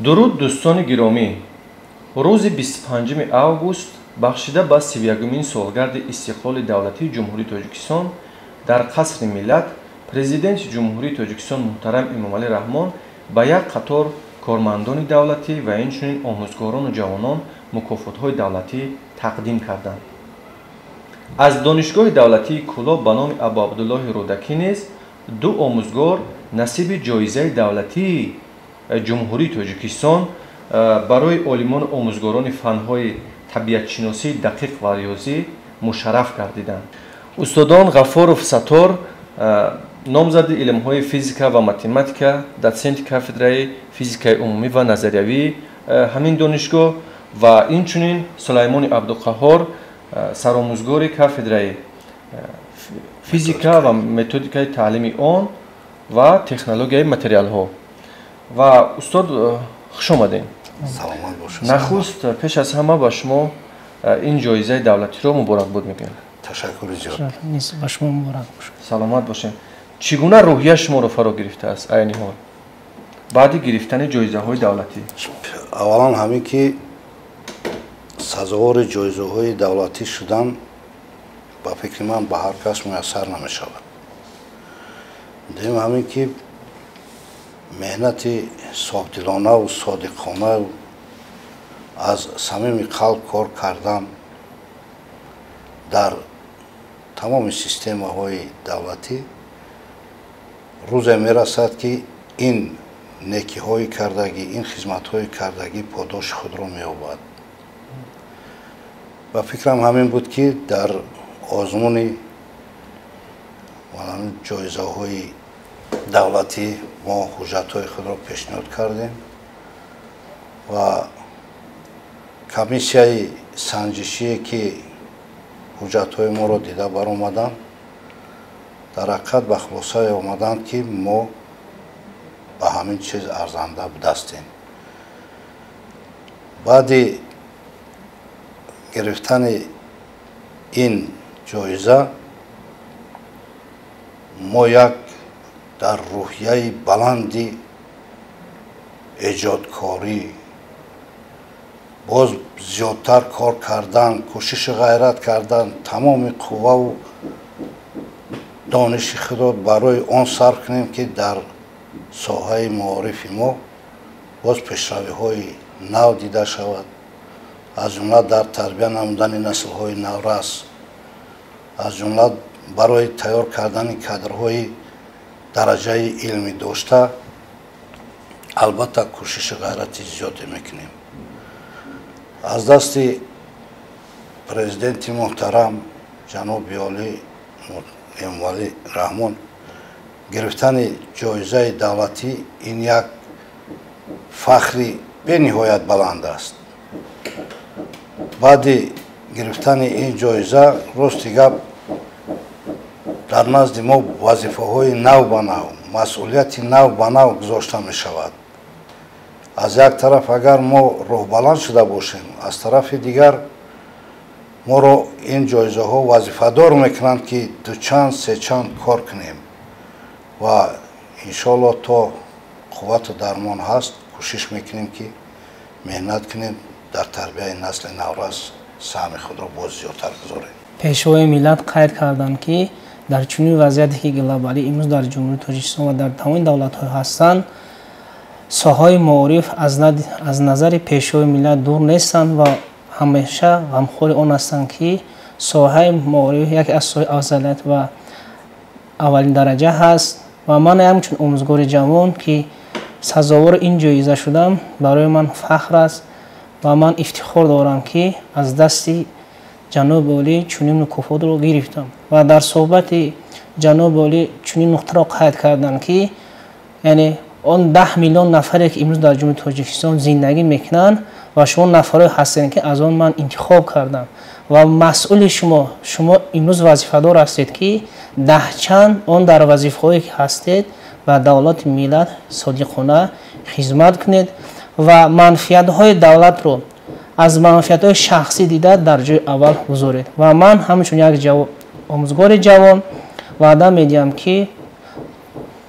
дуруд дӯстони гиромӣ, рӯзи 25 август бахшида ба 31-мин солгарди истиқлоли давлатии ҷумҳурии Тоҷикистон дар қасри миллат президенти ҷумҳурии Тоҷикистон муҳтарам Эмомалӣ Раҳмон ба як қатор кормандони давлатӣ ва инчунин омӯзгорону ҷавонон мукофотҳои давлатӣ тақдим карданд. аз донишгоҳи давлатии Кӯлоб ба номи Абу Абдуллоҳи Рӯдакӣ низ ду омӯзгор насиби ҷоизаи давлатии ҷумҳурии Тоҷикистон барои олимону омӯзгорони фанҳои табиатшиносии дақиқ ва риёзӣ мушарраф гардиданд. устодон Ғафоров Сатор, номзади илмҳои физика ва математика, дотсенти кафедраи физикаи умумӣ ва назариявии ҳамин донишгоҳ ва инчунин Сулаймони Абдуқаҳҳор, саромӯзгори кафедраи физика ва методикаи таълими он ва технологияи материалҳо. ва устод хуш омадем. Саломат бошед. нахуст пеш аз ҳама ба шумо ин ҷоизаи давлатиро муборакбод мегӯям. Ташаккури зиёд. ба шумо муборак бошад. саломат бошем. чӣ гуна рӯҳия шуморо фаро гирифтааст айни ҳол баъди гирифтани ҷоизаҳои давлатӣ? аввалан ҳамин ки сазовори ҷоизаҳои давлатӣ шудан ба фикри ман ба ҳар кас муяссар намешавад. дуюм ҳамин ки меҳнати софдилонаву содиқонаву аз самими қалб кор кардан дар тамоми системаҳои давлатӣ рӯзе мерасад ки ин некиҳои кардагӣ, ин хизматҳои кардагӣ подоши худро меёбад. ва фикрам ҳамин буд ки дар озмуни ҷоизаҳои давлатӣ мо ҳуҷҷатҳои худро пешниҳод кардем ва комиссияи санҷишие ки ҳуҷҷатҳои моро дида баромаданд дар ҳақиқат ба хулосае омаданд ки мо ба ҳамин чиз арзанда будастем. баъди гирифтани ин ҷоиза мо як дар рӯҳияи баланди эҷодкорӣ боз зиёдтар кор кардан, кӯшиши ғайрат кардан, тамоми қувваву дониши худро барои он сарф кунем ки дар соҳаи маорифи мо боз пешравиҳои нав дида шавад, аз ҷумла дар тарбия намудани наслҳои наврас, аз ҷумла барои тайёр кардани кадрҳои дараҷаи илмӣ дошта албатта кӯшиши ғайрати зиёде мекунем. аз дасти президенти муҳтарам ҷаноби олӣ Эмомалӣ Раҳмон гирифтани ҷоизаи давлатӣ ин як фахри бениҳоят баланд аст. баъди гирифтани ин ҷоиза рости гап дар назди мо вазифаҳои нав ба нав, масъулияти нав ба нав гузошта мешавад. аз як тараф агар мо роҳбаланд шуда бошем, аз тарафи дигар моро ин ҷоизаҳо вазифадор мекунанд ки дучанд сечанд кор кунем ва иншоаллоҳ то қуввату дармон ҳаст кӯшиш мекунем ки меҳнат кунем дар тарбияи насли наврас саҳми худро боз зиёдтар гузорем. пешвои миллат қайд карданд ки дар чунин вазъияте ки глобалӣ имрӯз дар ҷумҳурии Тоҷикистон ва дар тамоми давлатҳо ҳастанд, соҳаи маориф аз назари пешвои миллат дур нестанд ва ҳамеша ғамхори он ҳастанд ки соҳаи маориф яке аз соҳаи афзалият ва аввалин дараҷа ҳаст ва ман ҳамчун омӯзгори ҷавон ки сазовори ин ҷоиза шудам барои ман фахр аст ва ман ифтихор дорам ки аз дасти ҷаноби олӣ чунин мукофотро гирифтам ва дар суҳбати ҷаноби олӣ чунин нуқтаро қайд карданд ки яъне он 10 миллион нафаре ки имрӯз дар ҷумҳурии Тоҷикистон зиндагӣ мекунанд ва шумо нафаре ҳастед ки аз он ман интихоб кардам ва масъули шумо имрӯз вазифадор ҳастед ки даҳчанд он дар вазифаҳое ки ҳастед ба давлати миллат содиқона хизмат кунед ва манфиатҳои давлатро аз манфиатҳои шахсӣ дида дар ҷои аввал гузоред ва ман ҳамчун як омӯзгори ҷавон ваъда медиҳам ки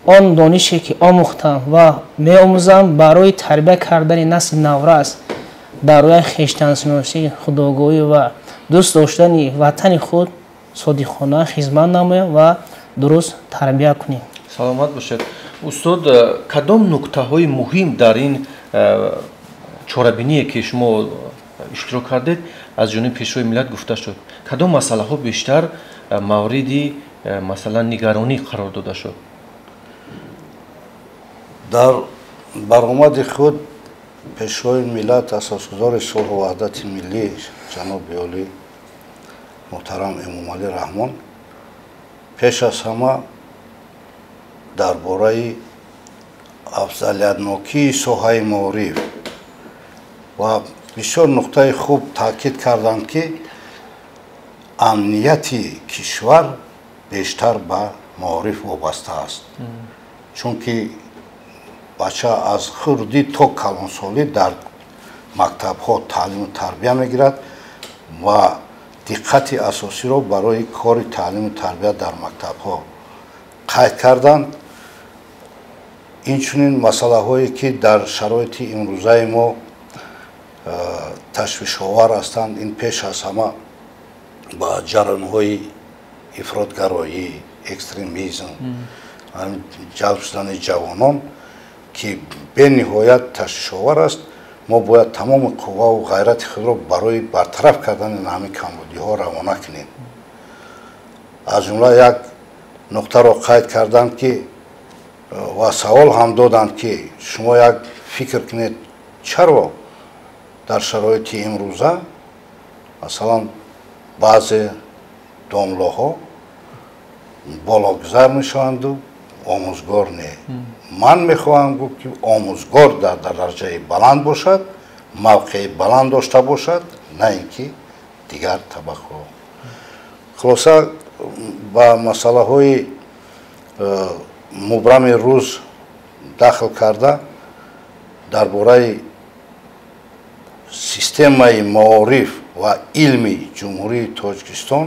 он донише ки омӯхтам ва меомӯзам барои тарбия кардани насли наврас дар роҳи хештаншиносӣ, худогоҳӣ ва дӯст доштани ватани худ содиқона хизмат намоям ва дуруст тарбия кунем. саломат бошед. устод, кадом нуктаҳои муҳим дар ин чорабиние ки шумо иштирок кардед аз ҷониби пешвои миллат гуфта шуд? Кадом масъалаҳо бештар мавриди масалан нигаронӣ қарор дода шуд? дар баромади худ пешвои миллат, асосгузори сулҳу ваҳдати миллӣ ҷаноби олӣ муҳтарам Эмомалӣ Раҳмон пеш аз ҳама дар бораи афзалиятнокии соҳаи маориф ва бисёр нуқтаи хуб таъкид карданд ки амнияти кишвар бештар ба маориф вобаста аст. Чунки бача аз хурдӣ то калонсолӣ дар мактабҳо таълиму тарбия мегирад ва диққати асосиро барои кори таълиму тарбия дар мактабҳо қайд карданд. Инчунин масъалаҳое ки дар шароити имрӯзаи мо ташвишовар ҳастанд, ин пеш аз ҳама ба ҷараёнҳои ифротгароӣ, экстремизм, ҷалб шудани ҷавонон ки бениҳоят ташвишовар аст, мо бояд тамоми қувваву ғайрати худро барои бартараф кардани ҳамин камбудиҳо равона кунем. аз ҷумла як нуқтаро қайд карданд ки ва савол ҳам доданд ки шумо як фикр кунед чаро дар шароити имрӯза масалан баъзе домлоҳо боломгузар мешаванду омӯзгор не. Ман мехоҳам гуфт ки омӯзгор дар дараҷаи баланд бошад, мавқеи баланд дошта бошад, на ин ки дигар табақаҳо. хулоса ба масъалаҳои мубрами рӯз дахл карда дар бораи системаи маориф ва илми ҷумҳурии Тоҷикистон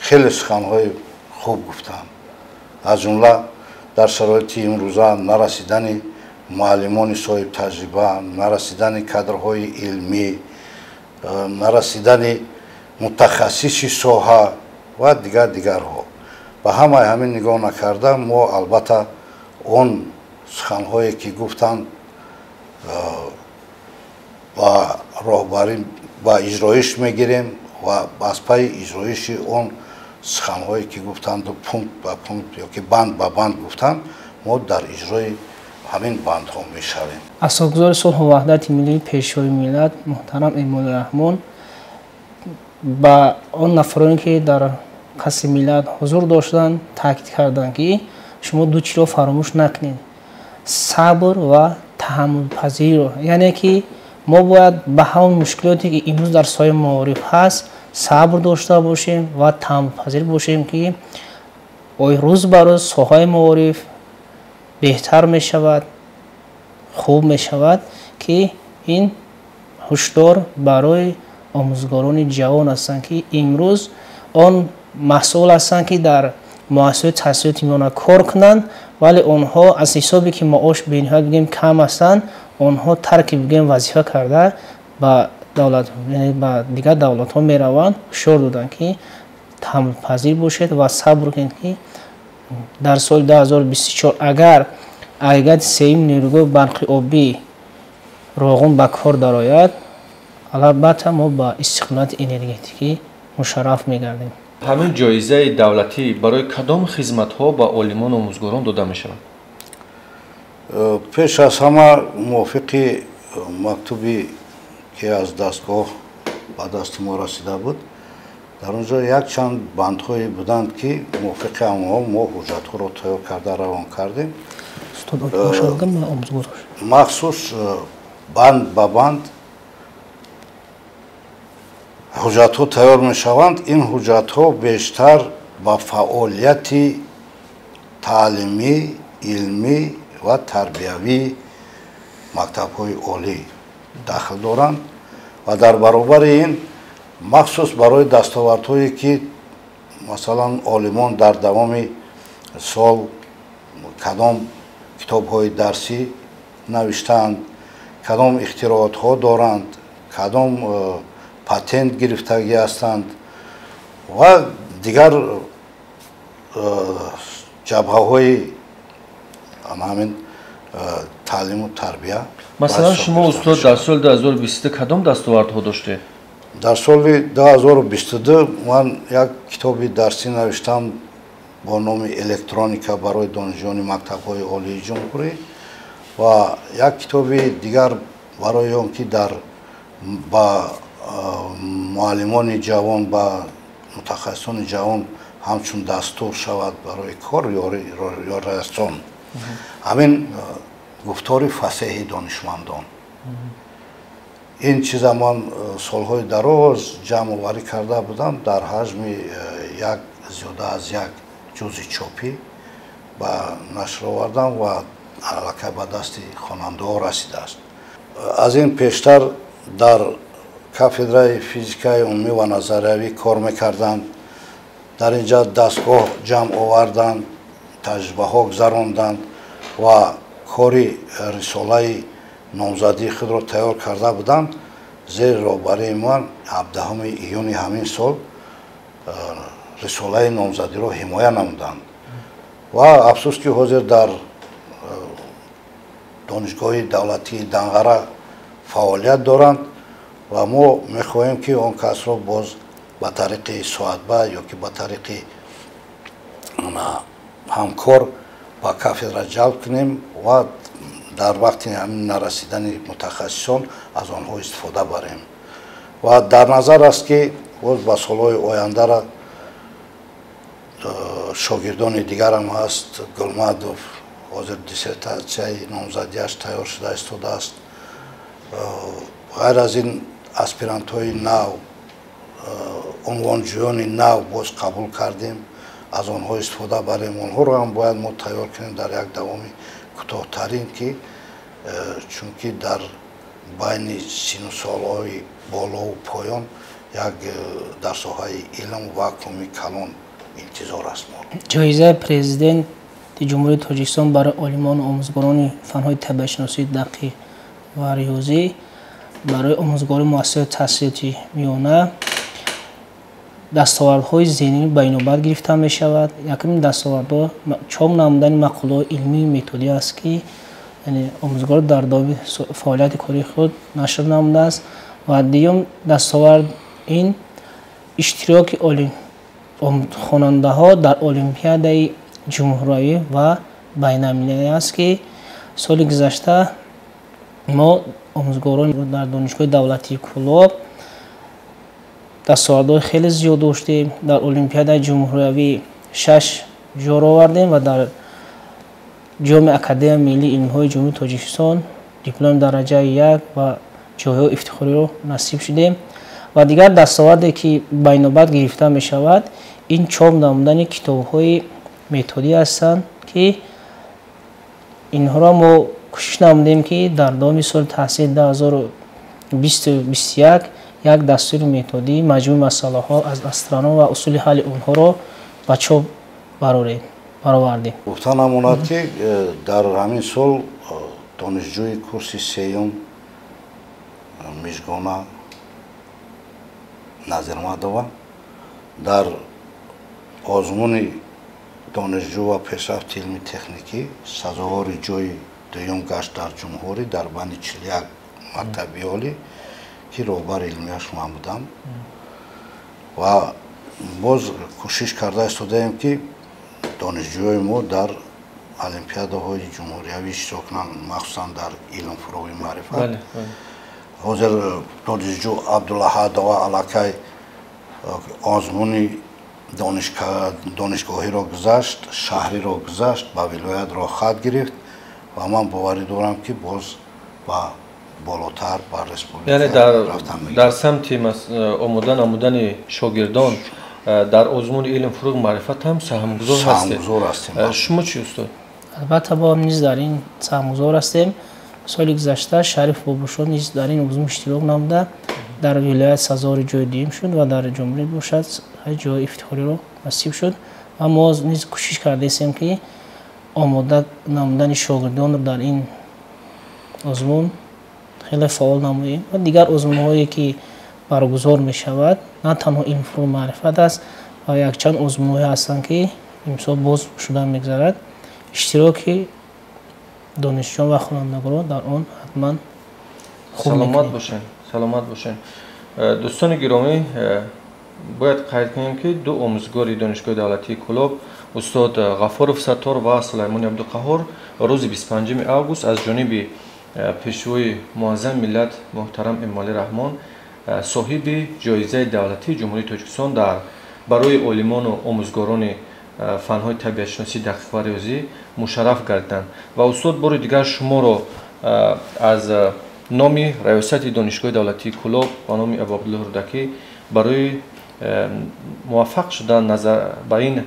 хеле суханҳои хуб гуфтанд. аз ҷумла дар шароити имрӯза нарасидани муаллимони соҳибтаҷриба, нарасидани кадрҳои илмӣ, нарасидани мутахассиси соҳа ва дигарҳо. ба ҳамаи ҳамин нигоҳ накарда мо албатта он суханҳое ки гуфтанд ба роҳбарӣ ба иҷроиш мегирем ва аз пайи иҷроиши он суханҳое ки гуфтанду пункт ба пункт ёки банд ба банд гуфтанд, мо дар иҷрои ҳамин бандҳо мешавем. асосгузори сулҳу ваҳдати миллии пешвои миллат муҳтарам Эмомалӣ Раҳмон ба он нафароне ки дар қасри миллат ҳузур доштанд таъкид карданд ки шумо ду чизро фаромӯш накунед: сабр ва таҳаммулпазириро. яъне ки мо бояд ба ҳамон мушкилоте ки имрӯз дар соҳаи маориф ҳаст сабр дошта бошем ва таҳаммулпазир бошем ки рӯз ба рӯз соҳаи маориф беҳтар мешавад, хуб мешавад, ки ин ҳушдор барои омӯзгорони ҷавон ҳастанд ки имрӯз он масъул ҳастанд ки дар муассисаҳои таҳсилоти миёна кор кунанд, вале онҳо аз ҳисоби ки маош бениҳоят бигӯем кам ҳастанд, онҳо тарки бигӯем вазифа карда ба дигар давлатҳо мераванд. ҳушдор доданд ки таҳаммулпазир бошед ва сабр кунед ки дар соли 2024 агар агрегати сеюм нерӯгоҳи барқи обӣ роғун ба кор дарояд, албатта мо ба истиқлолияти энергетикӣ мушарраф мегардем. ҳамин ҷоизаи давлатӣ барои кадом хизматҳо ба олимону омӯзгорон дода мешавад? пеш аз ҳама мувофиқи мактуби ки аз дастгоҳ ба дасти мо расида буд, дар онҷо якчанд бандҳое буданд ки мувофиқи ҳамонҳо мо ҳуҷҷатҳоро тайёр карда равон кардем. махсус банд ба банд ҳуҷҷатҳо тайёр мешаванд. ин ҳуҷҷатҳо бештар ба фаъолияти таълимӣ, илмӣ ва тарбиявии мактабҳои олӣ дахл доранд ва дар баробари ин махсус барои дастовардҳое ки масалан олимон дар давоми сол кадом китобҳои дарсӣ навиштаанд, кадом ихтироотҳо доранд, кадом патент гирифтагӣ ҳастанд ва дигар ҷабҳаҳои ҳамин таълиму тарбия. масалан шумо устод дар соли 2022 кадом дастовардҳо доштед? дар соли 2022 ман як китоби дарсӣ навиштам бо номи электроника барои донишҷӯёни мактабҳои олии ҷумҳурӣ ва як китоби дигар барои он ки ба муаллимони ҷавон ба мутахассисони ҷавон ҳамчун дастур шавад барои кор ёррасон. ҳамин гуфтори фасеҳи донишмандон. ин чиза ман солҳои дароз ҷамъоварӣ карда будам дар ҳаҷми зиёда аз як ҷузи чопӣ ба нашр овардам ва аллакай ба дасти хонандаҳо расидааст. аз ин пештар дар кафедраи физикаи умумӣ ва назариявӣ кор мекардам. дар инҷа дастгоҳ ҷамъ оварданд, таҷрибаҳо гузаронданд ва кори рисолаи номзадии худро тайёр карда буданд. зери роҳбарии ман 17 июни ҳамин сол рисолаи номзадиро ҳимоя намуданд ва афсӯс ки ҳозир дар донишгоҳи давлатии Данғара фаъолият доранд ва мо мехоҳем ки он касро боз ба тариқи суҳбат ёки ба тариқи ҳамкор ба кафедра ҷалб кунем ва дар вақти нарасидани мутахассисон аз онҳо истифода барем. ва дар назар аст ки боз ба солҳои ояндара шогирдони дигарам ҳаст. Гулмадов ҳозир диссертатсияи номзадиаш тайёр шуда истодааст. ғайр аз ин аспирантҳои нав, унвонҷӯёни нав боз қабул кардем, аз онҳо истифода барем. онҳоро ҳам бояд мо тайёр кунем дар як давоми кӯтоҳтарин ки чунки дар байни сину солҳои болову поён як дар соҳаи илм вакууми калон интизор аст. ҷоизаи президенти ҷумҳурии Тоҷикистон барои олимону омӯзгорони фанҳои табиатшиносӣ, дақиқ ва риёзӣ барои омӯзгори муассисаи таҳсилоти миёна дастовардҳои зении байнобар гирифта мешавад. Якумин дастовардҳо чоп намудани мақолаҳои илмии методӣ аст ки омӯзгор дар давоми фаъолияти кори худ нашр намудааст. ва дуюм дастовард ин иштироки хонандаҳо дар олимпиадаи ҷумҳуравӣ ва байналмилалӣ аст ки соли гузашта мо омӯзгорони дар донишгоҳи давлатии Кӯлоб дастовардҳои хеле зиёд доштем. дар олимпиадаи ҷумҳуравӣ 6 ҷойро овардем ва дар ҷоми академияи миллии илмҳои ҷумҳурии Тоҷикистон дипломи дараҷаи 1 ва ҷойҳои ифтихориро насиб шудем. ва дигар дастоварде ки байнобар гирифта мешавад ин чоп намудани китобҳои методӣ ҳастанд ки инҳоро мо кӯшиш намудем ки дар давоми соли таҳсили 2020-21 як дастури методӣ маҷмӯи масъалаҳо аз астроном ва усули ҳалли онҳоро ба чоп баровардем. гуфта намонад ки дар ҳамин сол донишҷӯи курси сеюм Мижгона Назирмадова дар озмуни донишҷӯ ва пешрафти илми техникӣ сазовори ҷои дуюм гашт дар ҷумҳурӣ дар байни 41 мактаби олӣ ки роҳбари илмияш ман будам. ва боз кӯшиш карда истодаем ки донишҷӯёи мо дар олимпиадаҳои ҷумҳуриявӣ иштирок кунанд, махсусан дар илмфурӯғи маърифат. ҳозир донишҷӯ Абдулаҳадова аллакай озмуни донишгоҳиро гузашт, шаҳриро гузашт, ба вилоятро хат гирифт ва ман боварӣ дорам ки боз ба болотар ба республика рафтан мегирад. дар самти омӯдани шогирдон дар озмуни илмфурӯғи маърифат ҳам саҳмгузор ҳастед. шумо чӣ устод? албатта бо низ дар ин саҳмгузор ҳастем. соли гузашта Шариф Бобушо низ дар ин узм иштирок намуда дар вилоят сазори ҷои дуюм шуд ва дар ҷумҳурӣ бошад ҷои ифтихориро насиб шуд. ва мо низ кӯшиш кардаистем ки آماده نمودن شاگردان رو در این آزمون خیلی فعال نماییم و دیگر آزمون‌هایی که برگزار می شود نه تنها این فروم معرفت است و یک چند آزمون‌هایی هستند که امسال باز شدن می‌گذارد. اشتراک دانشجویان و خوانندگان در آن حتما خوب می‌کنیم. سلامت باشین. دوستان گرامی، باید قید کنیم که دو آموزگار دانشگاه دولتی کلاب استاد غفارов ستار و سلیمانی عبدالقهار روز 25 اوگوست از جانب پیشوای معظم ملت محترم امالی رحمان صاحب جایزه دولتی جمهوری تاجیکستان در برای عالمان و آموزگاران فنهای طبیعت شناسی دقیق و ریاضی مشرف گردیدند و استاد بار دیگر شما را از نام ریاست دانشگاه دولتی کلاب و نام ابو عبدالله رودکی برای موفق شدن به این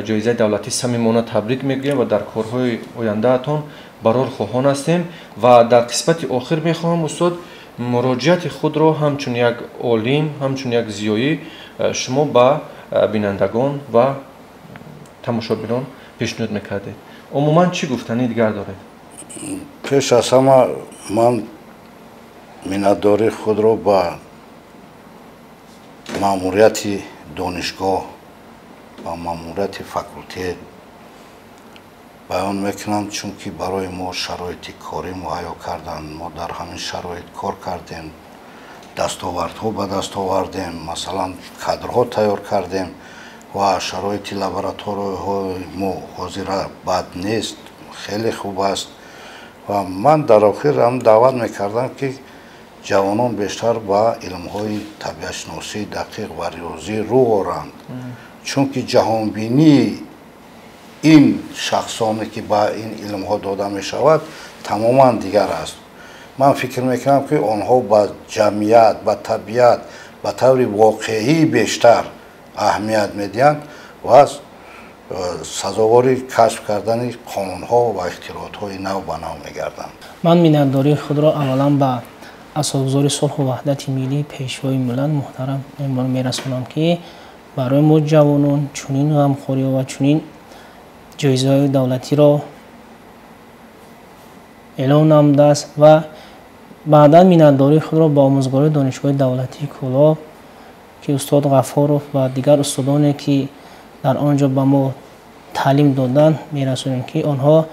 جایزه دولتی صمیمانه تبریک میگویم و در کارهای آیندهتان برای خواهان هستیم و در قسمت آخر میخواهم استاد مراجعت خود را همچون یک عالم همچون یک زیایی شما به بینندگان و تماشابینان پیشنهاد میکردید. عموما چی گفتنی دیگر دارید؟ پیش از همه من منتداری خود را به ماموریت دانشگاه و ماموریت فاکولته بیان میکنم، چون که برای ما شرایط کاری مهیا کردن، ما در همین شرایط کار کردیم، دستاوردها به دست آوردیم، مثلا کادرها تیار کردیم و شرایط لابراتوری های ما حاضر بد نیست، خیلی خوب است و من در آخر هم دعوت میکردم که جوانان بیشتر با علم های طبیعت شناسی دقیق و ریاضی رو آورند، چون که جهانبینی این شخصانی که با این علم ها داده می شود تماما دیگر است. من فکر میکنم که آنها با جمعیت، با طبیعت، با طور واقعی بیشتر اهمیت میدهند و از سزاوار کشف کردن قانون ها و اختراعات های نو به نو میگردند. من منتداری خود را اولا به اساسگزار صلح و وحدت ملی پیشوای ملت محترم امروز میرسونم که برای ما جوانان چنین غمخوری و چنین جایزه دولتی را اعلام نموده است و بعدا منتداری خود را با آموزگار دانشگاه دولتی کلاب که استاد غفارov و دیگر استادانی که در آنجا به ما تعلیم دادند میرسونیم که آنها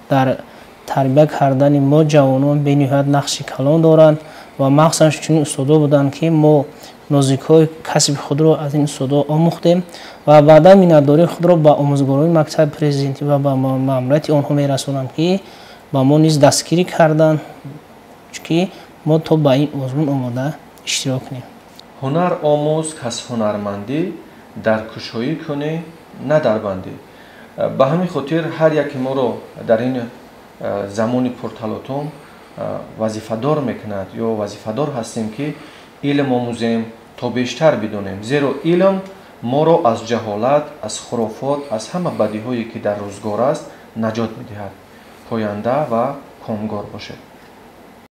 در تربیت کردن ما جوانان به نهایت نقش کلان دارند و مخصوصا چنین استادا بودند که ما نازک‌های کسب خود را از این استادا آموختیم و بعدا منتداری خود را با آموزگاران مکتب پرزیدنتی و با ماموریت آنها میرسونم که با ما نیز دستگیری کردند که ما تا با این آزمون آماده اشتراک کنیم. هنر آموز کس هنرمندی در کشایی کنه نه در بندی. به همین خاطر هر یک ما رو در این زمان پرتلاطم وظیفه‌دار میکند یا وظیفه‌دار هستیم که علم آموزیم تا بیشتر بدونیم، زیرا علم ما را از جهالت، از خرافات، از همه بدی‌هایی که در روزگار است نجات می‌دهد. پاینده و کامگار باشد.